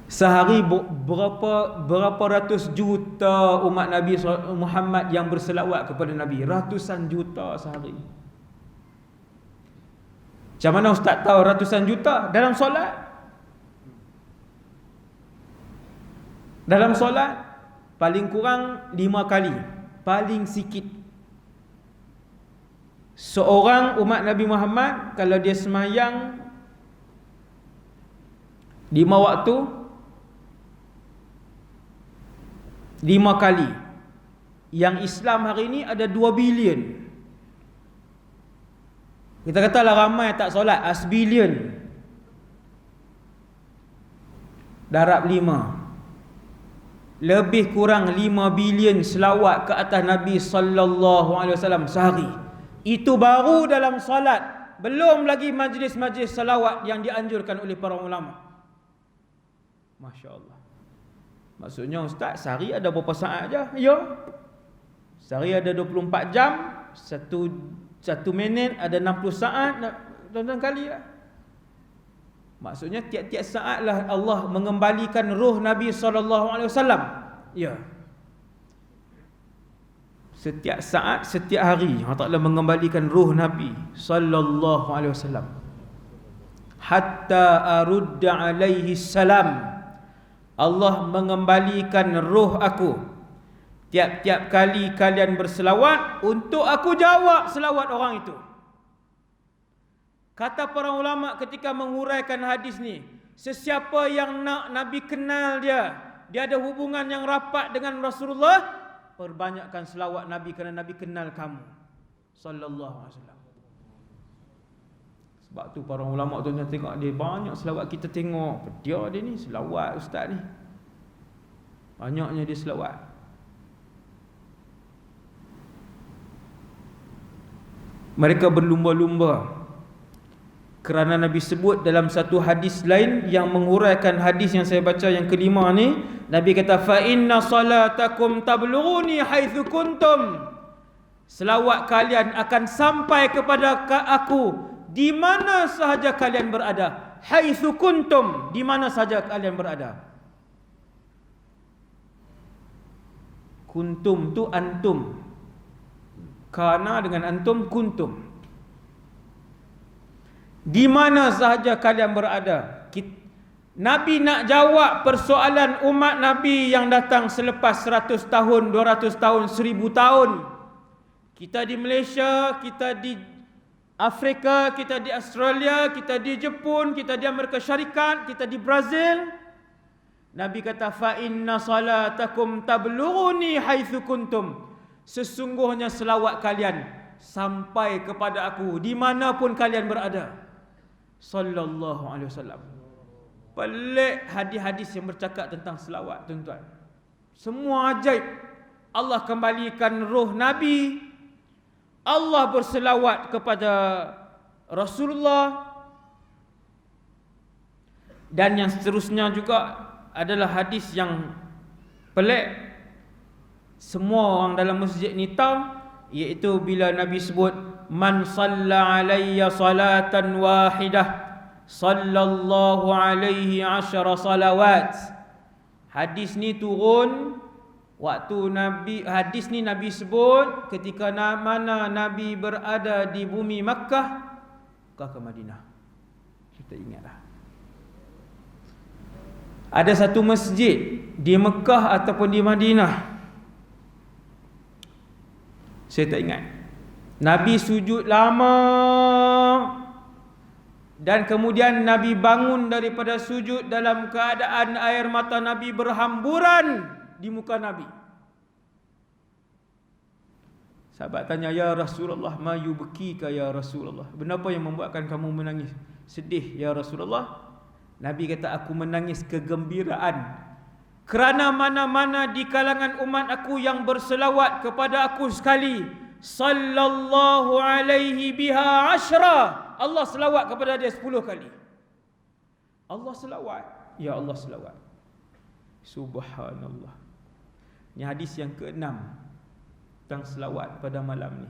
Sehari berapa ratus juta umat Nabi Muhammad yang berselawat kepada Nabi. Ratusan juta sehari. Macam mana ustaz tahu ratusan juta? Dalam solat. Dalam solat paling kurang 5 kali, paling sikit. Seorang umat Nabi Muhammad kalau dia semayang 5 waktu, 5 kali. Yang Islam hari ini ada 2 bilion. Kita katalah ramai tak solat, asbilion. Darab 5. Lebih kurang 5 bilion selawat ke atas Nabi sallallahu alaihi wasallam sehari. Itu baru dalam solat, belum lagi majlis-majlis selawat yang dianjurkan oleh para ulama. Masya-Allah. Maksudnya ustaz, sehari ada berapa saat aja? Ya. Sehari ada 24 jam, satu minit ada 60 saat, tuan-tuan kali lah. Maksudnya tiap-tiap saat lah Allah mengembalikan roh Nabi SAW. Ya. Setiap saat, setiap hari Allah Ta'ala mengembalikan roh Nabi SAW. Hatta arudda alaihi salam, Allah mengembalikan roh aku. Tiap-tiap kali kalian berselawat, untuk aku jawab selawat orang itu. Kata para ulama ketika menguraikan hadis ni, sesiapa yang nak Nabi kenal dia ada hubungan yang rapat dengan Rasulullah, perbanyakkan selawat Nabi kerana Nabi kenal kamu sallallahu alaihi wasallam. Sebab tu para ulama tu tengok dia banyak selawat, kita tengok dia ni selawat ustaz ni. Banyaknya dia selawat. Mereka berlumba-lumba kerana Nabi sebut dalam satu hadis lain yang menguraikan hadis yang saya baca yang kelima ni. Nabi kata, fa inna salatakum tablughuni haitsu kuntum, selawat kalian akan sampai kepada aku di mana sahaja kalian berada. Haitsu kuntum, di mana sahaja kalian berada. Kuntum tu antum, kana dengan antum kuntum. Di mana sahaja kalian berada. Nabi nak jawab persoalan umat Nabi yang datang selepas 100 tahun, 200 tahun, 1000 tahun. Kita di Malaysia, kita di Afrika, kita di Australia, kita di Jepun, kita di Amerika Syarikat, kita di Brazil. Nabi kata, fa inna salatakum tablughuni haitsu kuntum. Sesungguhnya selawat kalian sampai kepada aku dimanapun kalian berada. Sallallahu alaihi wasallam. Pelik hadis-hadis yang bercakap tentang selawat, tuan-tuan. Semua ajaib. Allah kembalikan roh Nabi. Allah berselawat kepada Rasulullah. Dan yang seterusnya juga adalah hadis yang pelik. Semua orang dalam masjid ni tahu, iaitu bila Nabi sebut, man salla alayya salatan wahidah sallallahu alaihi 10 salawat. Hadis ni turun waktu hadis ni Nabi sebut ketika mana Nabi berada di bumi Makkah ke Madinah. Kita ingatlah. Ada satu masjid di Mekah ataupun di Madinah, saya tak ingat. Nabi sujud lama, dan kemudian Nabi bangun daripada sujud dalam keadaan air mata Nabi berhamburan di muka Nabi. Sahabat tanya, ya Rasulullah, ma yubkika ya Rasulullah? Kenapa yang membuatkan kamu menangis? Sedih ya Rasulullah? Nabi kata, aku menangis kegembiraan kerana mana-mana di kalangan umat aku yang berselawat kepada aku sekali, sallallahu alaihi biha 10, Allah selawat kepada dia 10 kali. Allah selawat, ya Allah selawat. Subhanallah. Ini hadis yang ke-6 tentang selawat pada malam ni.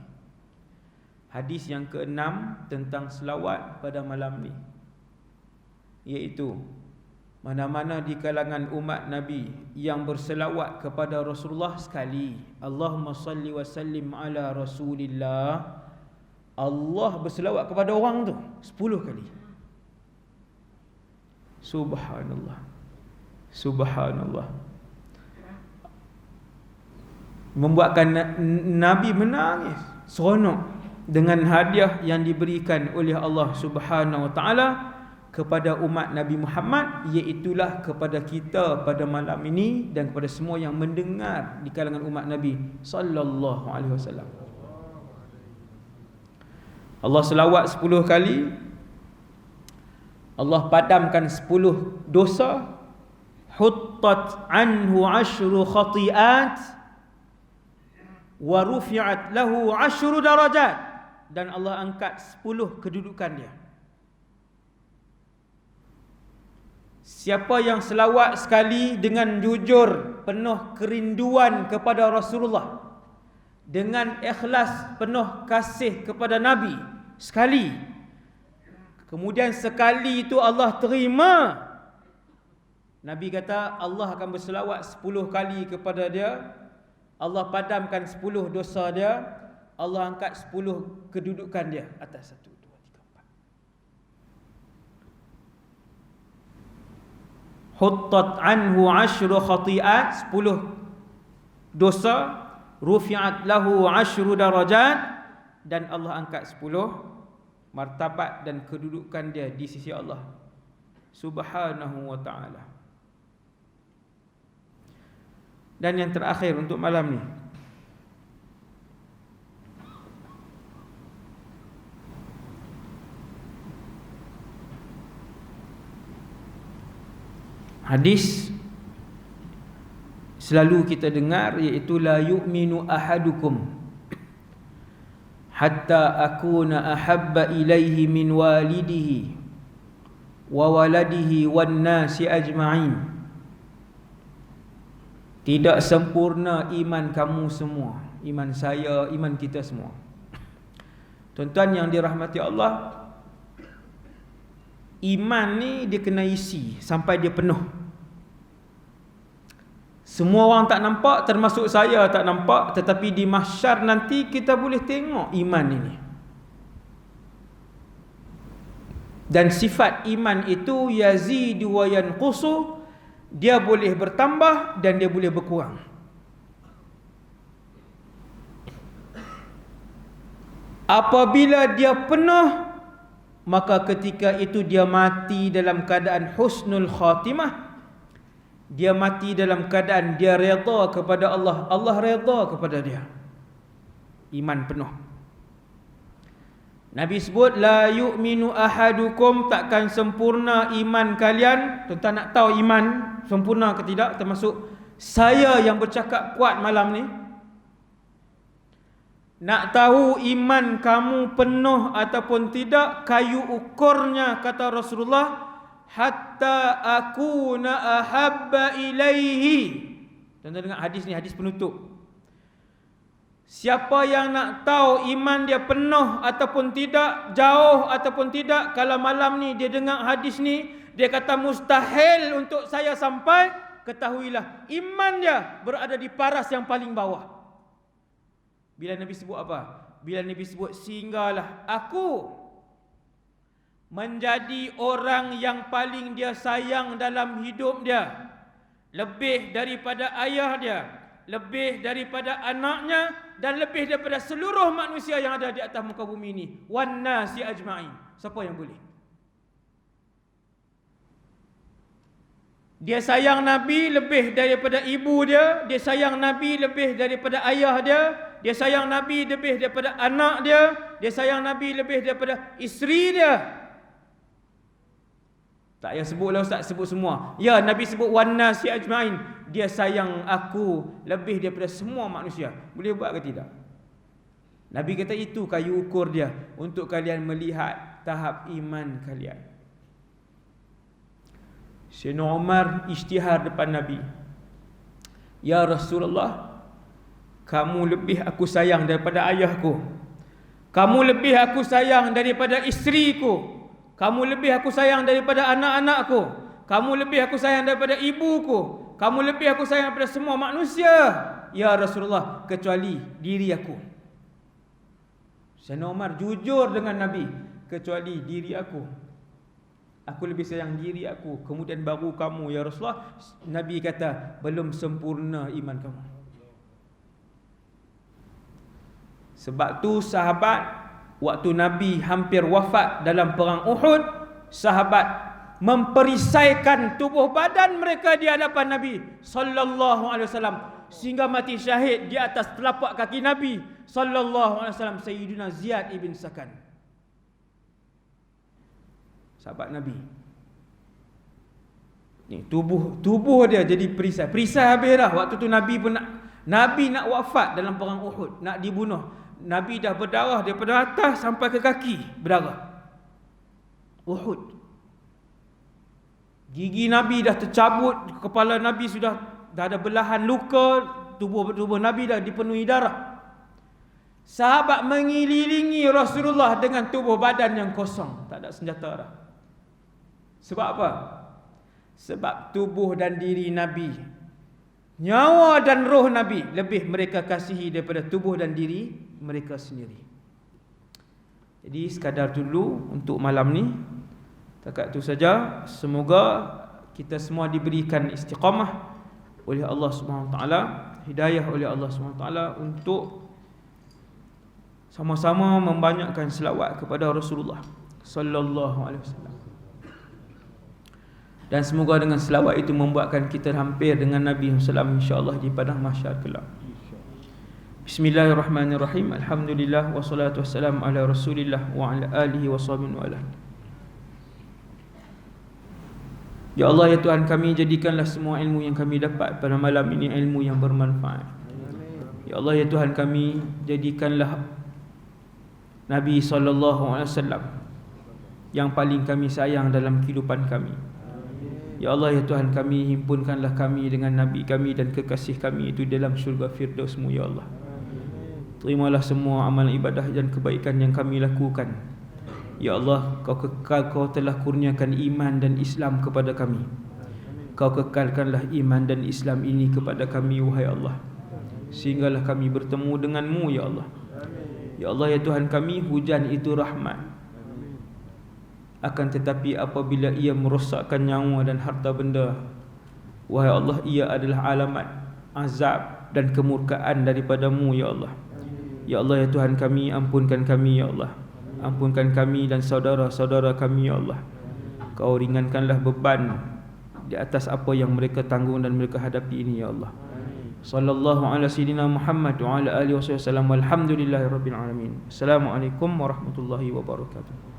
Hadis yang ke-6 tentang selawat pada malam ni, iaitu mana-mana di kalangan umat Nabi yang berselawat kepada Rasulullah sekali, Allahumma salli wa sallim ala Rasulillah, Allah berselawat kepada orang tu 10 kali. Subhanallah. Subhanallah. Membuatkan Nabi menangis seronok dengan hadiah yang diberikan oleh Allah Subhanahu wa taala kepada umat Nabi Muhammad, iaitulah kepada kita pada malam ini dan kepada semua yang mendengar di kalangan umat Nabi sallallahu alaihi wasallam. Allah selawat 10 kali, Allah padamkan 10 dosa, huttat anhu 10 khati'at wa rufi'at lahu 10 darajat, dan Allah angkat 10 kedudukan dia. Siapa yang selawat sekali dengan jujur, penuh kerinduan kepada Rasulullah, dengan ikhlas, penuh kasih kepada Nabi sekali, kemudian sekali itu Allah terima, Nabi kata Allah akan berselawat 10 kali kepada dia, Allah padamkan 10 dosa dia, Allah angkat 10 kedudukan dia atas 1, 2, 3, 4. Huttat anhu 10 khati'at, 10 dosa, rufi'at lahu 10 darajat, dan Allah angkat 10 martabat dan kedudukan dia di sisi Allah Subhanahu wa ta'ala. Dan yang terakhir untuk malam ni, hadis selalu kita dengar, iaitu la yu'minu ahadukum hatta akuna ahabba ilaihi min walidihi wa waladihi wan nasi ajma'in. Tidak sempurna iman kamu semua, iman saya, iman kita semua. Tuan-tuan yang dirahmati Allah, iman ni dia kena isi sampai dia penuh. Semua orang tak nampak, termasuk saya tak nampak, tetapi di mahsyar nanti kita boleh tengok iman ini. Dan sifat iman itu yazidu wa yanqusu, dia boleh bertambah dan dia boleh berkurang. Apabila dia penuh, maka ketika itu dia mati dalam keadaan husnul khatimah. Dia mati dalam keadaan dia redha kepada Allah, Allah redha kepada dia. Iman penuh. Nabi sebut, la yu'minu ahadukum, takkan sempurna iman kalian. Tuan-tuan nak tahu iman sempurna ke tidak? Termasuk saya yang bercakap kuat malam ni. Nak tahu iman kamu penuh ataupun tidak, kayu ukurnya, kata Rasulullah, hatta akuna ahabba ilaihi. Tuan-tuan dengar hadis ni, hadis penutup. Siapa yang nak tahu iman dia penuh ataupun tidak, jauh ataupun tidak, kalau malam ni dia dengar hadis ni, dia kata mustahil untuk saya sampai, ketahuilah iman dia berada di paras yang paling bawah. Bila Nabi sebut apa? Bila Nabi sebut, sehinggalah aku menjadi orang yang paling dia sayang dalam hidup dia, lebih daripada ayah dia, lebih daripada anaknya, dan lebih daripada seluruh manusia yang ada di atas muka bumi ini, wan nasi ajma'in. Siapa yang boleh? Dia sayang Nabi lebih daripada ibu dia, dia sayang Nabi lebih daripada ayah dia, dia sayang Nabi lebih daripada anak dia sayang Nabi lebih daripada isteri dia. Tak payah sebutlah Ustaz, sebut semua. Ya, Nabi sebut wan nasi ajma'in. Dia sayang aku lebih daripada semua manusia. Boleh buat ke tidak? Nabi kata itu kayu ukur dia untuk kalian melihat tahap iman kalian. Sayyidina Umar isytihar depan Nabi. Ya Rasulullah, kamu lebih aku sayang daripada ayahku, kamu lebih aku sayang daripada isteriku, kamu lebih aku sayang daripada anak-anakku, kamu lebih aku sayang daripada ibuku, kamu lebih aku sayang daripada semua manusia, ya Rasulullah, kecuali diri aku. Sayyidina Umar jujur dengan Nabi, kecuali diri aku. Aku lebih sayang diri aku, kemudian baru kamu ya Rasulullah. Nabi kata, belum sempurna iman kamu. Sebab tu sahabat, waktu Nabi hampir wafat dalam perang Uhud, sahabat memperisaikan tubuh badan mereka di hadapan Nabi sallallahu alaihi wasallam, sehingga mati syahid di atas telapak kaki Nabi sallallahu alaihi wasallam, Sayyidina Ziyad ibn Sakan, sahabat Nabi. Ni tubuh dia jadi perisai. Perisai habis dah. Waktu tu Nabi pun nak wafat dalam perang Uhud, nak dibunuh. Nabi dah berdarah daripada atas sampai ke kaki, berdarah. Uhud. Gigi Nabi dah tercabut, kepala Nabi dah ada belahan luka, tubuh Nabi dah dipenuhi darah. Sahabat mengelilingi Rasulullah dengan tubuh badan yang kosong, tak ada senjata dah. Sebab apa? Sebab tubuh dan diri Nabi, nyawa dan roh Nabi lebih mereka kasihi daripada tubuh dan diri mereka sendiri. Jadi sekadar dulu untuk malam ni, takat itu saja. Semoga kita semua diberikan istiqamah oleh Allah Subhanahu Wa Taala, hidayah oleh Allah Subhanahu Wa Taala untuk sama-sama membanyakkan selawat kepada Rasulullah sallallahu alaihi wasallam. Dan semoga dengan selawat itu membuatkan kita hampir dengan Nabi sallallahu insya-Allah di padang mahsyar kelak. Bismillahirrahmanirrahim. Alhamdulillah wassalatu wassalamu ala Rasulillah wa ala alihi washabbihi wa ala. Ya Allah, ya Tuhan kami, jadikanlah semua ilmu yang kami dapat pada malam ini ilmu yang bermanfaat. Ya Allah, ya Tuhan kami, jadikanlah Nabi sallallahu alaihi wasallam yang paling kami sayang dalam kehidupan kami. Ya Allah, ya Tuhan kami, himpunkanlah kami dengan Nabi kami dan kekasih kami itu dalam syurga Firdaus-Mu, ya Allah. Terimalah semua amal ibadah dan kebaikan yang kami lakukan. Ya Allah, Kau telah kurniakan iman dan Islam kepada kami. Kau kekalkanlah iman dan Islam ini kepada kami, wahai Allah, sehinggalah kami bertemu dengan-Mu, ya Allah. Ya Allah, ya Tuhan kami, hujan itu rahmat. Akan tetapi apabila ia merosakkan nyawa dan harta benda, wahai Allah, ia adalah alamat azab dan kemurkaan daripada-Mu, ya Allah. Ya Allah, ya Tuhan kami, ampunkan kami ya Allah. Ampunkan kami dan saudara-saudara kami ya Allah. Kau ringankanlah beban di atas apa yang mereka tanggung dan mereka hadapi ini ya Allah. Sallallahu ala sayyidina Muhammad wa ala alihi wasallam. Walhamdulillahirabbil alamin. Assalamualaikum warahmatullahi wabarakatuh.